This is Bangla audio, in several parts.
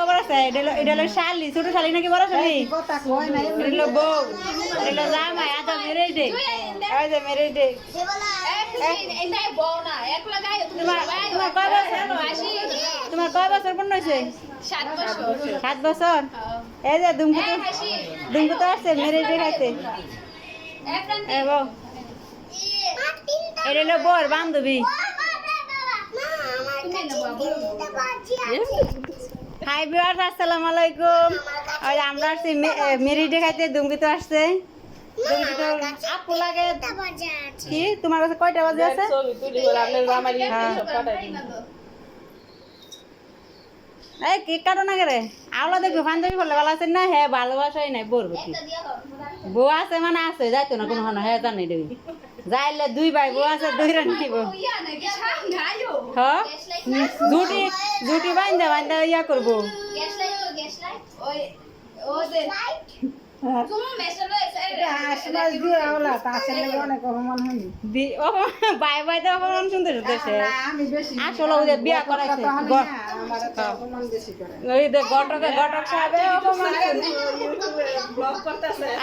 খবর আছে এটা হলো শালি ছোট শালি নাকি বড় শালি এটা হলো বউ এটা হলো জামাই আদা মেরে দে ওই যে মেরে দে তোমার কয় বছর পূর্ণ হয়েছে 7 বছর এই যে দুমকু তো আসছে মেরে দে খাইতে এটা হলো বর বান্ধবী হাই ভিউয়ার্স আসসালামু আলাইকুম ওই আমরা আসছি মেরিডে খাইতে দুমকিতে আসছে আপু লাগে কি তোমার কাছে কয়টা বাজে আছে এই কেক কাটো না রে আওলা দেখবে পাঞ্জাবি করলে ভালো আছে না হ্যাঁ ভালোবাসাই নাই বলবো কি বউ আছে মানে আছে যাইতো না কোনো হ্যাঁ জানি দেবি যাইলে 2 ভাই বউ আছে 2 রান নিব হ্যাঁ জুটি বান্ধা ইয়া করবো আসলে বিয়া করাইছে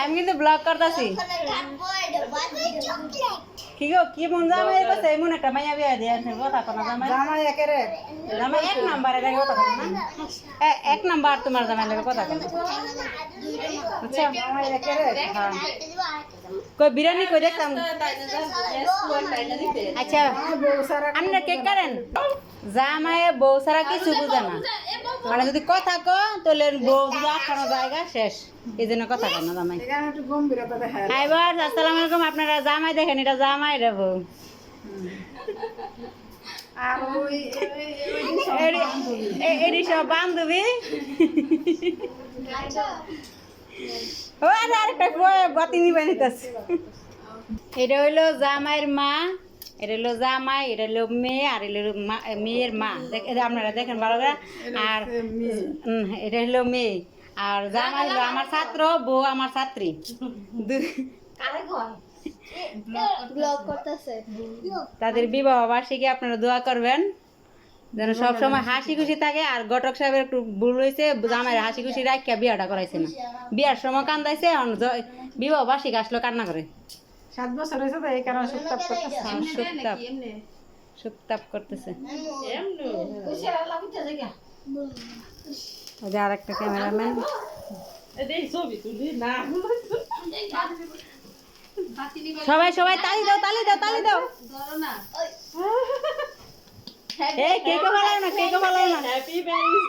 আমি কিন্তু ব্লগ করতেছি কি গো কি মন জামাই কইছে এমন একটা মাইয়া বিয়া দিয়ে কথা কোনা জামাই জামাই 1 নম্বরে লাগে কথা কোনা না 1 নাম্বার তোমার জামাই লাগে কথা কোনা আচ্ছা জামাই একেরে হ্যাঁ কই বিরিয়ানি কই দেখতাম আচ্ছা আমরা কেক করেন জামাই বউ সারা কিছু বুঝে না মানে যদি কথা কো তাহলে বউ যদি আখানো জায়গা শেষ এই জন্য কথা কয় না জামাই হাই বার আসসালামু আলাইকুম আপনারা জামাই দেখেন এটা জামাই রে বউ আর ওই এডি সব বান্ধবী ও আরেকটা বাতি নিবে নিতেছে এটা হইলো জামাইয়ের মা এটা হলো জামাই এটা হলো মেয়ে আর এটা হলো মেয়ের মা আপনারা দেখেন ভালো করে আর এটা হলো মেয়ে আর জামাই হলো আমার ছাত্র বউ আমার ছাত্রী তাদের বিবাহ বার্ষিকী আপনারা দোয়া করবেন যেন সবসময় হাসি খুশি থাকে আর ঘটক সাহেবের একটু ভুল হয়েছে জামাইয়ের হাসি খুশি রাখিয়া বিয়াটা করাইছে না বিয়ার সময় কান্দাইছে বিবাহ বার্ষিক আসলো কান্না করে 7 বছর হয়েছে তো এই কারণে সুতাপ করতেছে আর একটা ক্যামেরাম্যান সবাই তালি দাও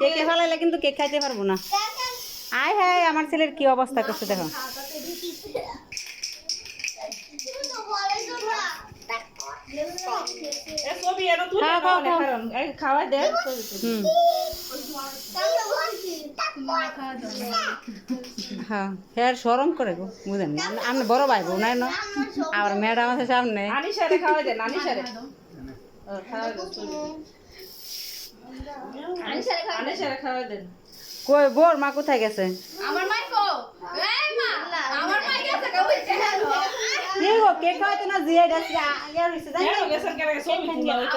কেক ফালাইলে কিন্তু কেক খাইতে পারবো না আয় হ্যাঁ আমার ছেলের কি অবস্থা করছে দেখো খাওয়া দে হ্যাঁ সরম করে গো বুঝেন আমি বড় ভাই বোন না আমার ম্যাডাম আছে সামনে আনিশারে খাওয়া দেন আনিশারে খাওয়া দেন কই বোর মা কোথায় গেছে আমার মা কো এই মা আমার মা গেছে কই কি গো কেক খাইতে না জিয়া গেছে ইয়া হইছে জানি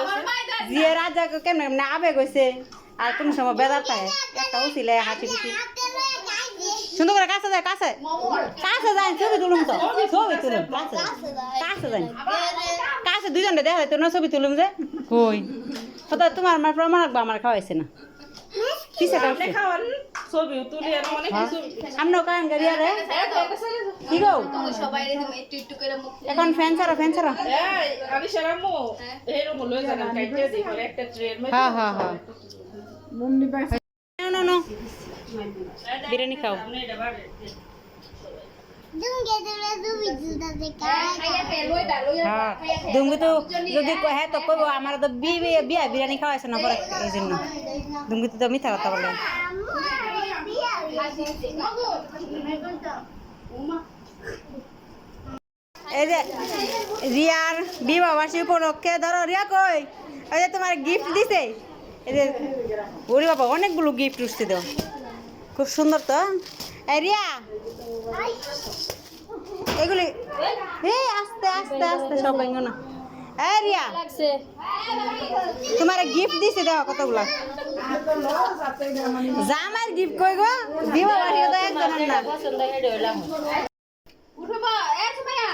আমার মা জিয়া রাজা কেমনে না আবে কইছে আর কোন সময় বেদার থাকে একটা উছিলে হাসি খুশি সুন্দর করে কাছে যায় কাছে যায় ছবি তুলুম তো ছবি তুলুম কাছে যায় কাছে দুজন দেখা যায় তো না ছবি তুলুম যে কই তো তোমার আমার প্রমাণ রাখবো আমার খাওয়াইছে না কিসে খাওয়ান ছবি তুলি আর অনেক কিছু আমনো কান গাড়িয়া রে কি গো সবাই একটু করে মুখ এখন ফ্যান ছাড়ো এই আনিশার আম্মু এরকম লই যাবেন কাইটে দিই পরে একটা ট্রেন মে হ্যাঁ মুন্নি পাই নো বিরিয়ানি খাও দুমকি তো যদি হ্যাঁ তো কইব আমার তো বিয়া বিরিয়ানি খাওয়াইছে না পরে এই জন্য দুমকি তো মিথ্যা কথা বলে এই যে রিয়ার বিবাহ বার্ষিকী উপলক্ষে ধরো রিয়া কই এই যে তোমার গিফট দিছে এই যে ওরে বাবা অনেকগুলো গিফট উঠছে তো খুব সুন্দর তো এই রিয়া এগুলি এই আস্তে আস্তে আস্তে সবাই না এই রিয়া লাগছে তোমার গিফট দিছে দেখো কতগুলা জামার গিফট কই গো দিবা বাড়িও তো একজন না পছন্দ হেডে হইলাম উঠবা এ সুমাইয়া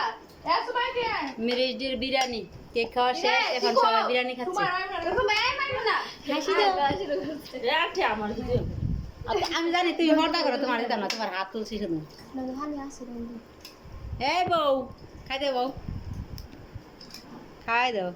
কে মিরিজের বিরিয়ানি কেক খাওয়া শেষ এখন সবাই বিরিয়ানি খাচ্ছে তোমার সুমাইয়া মাইবো না হাসি দাও রাখে আমার দিদি আমি জানি তুমি মর্দা করো তোমার দিতাম না তোমার হাত তুলছি শুধু এই বউ খাই দে বউ খাই দাও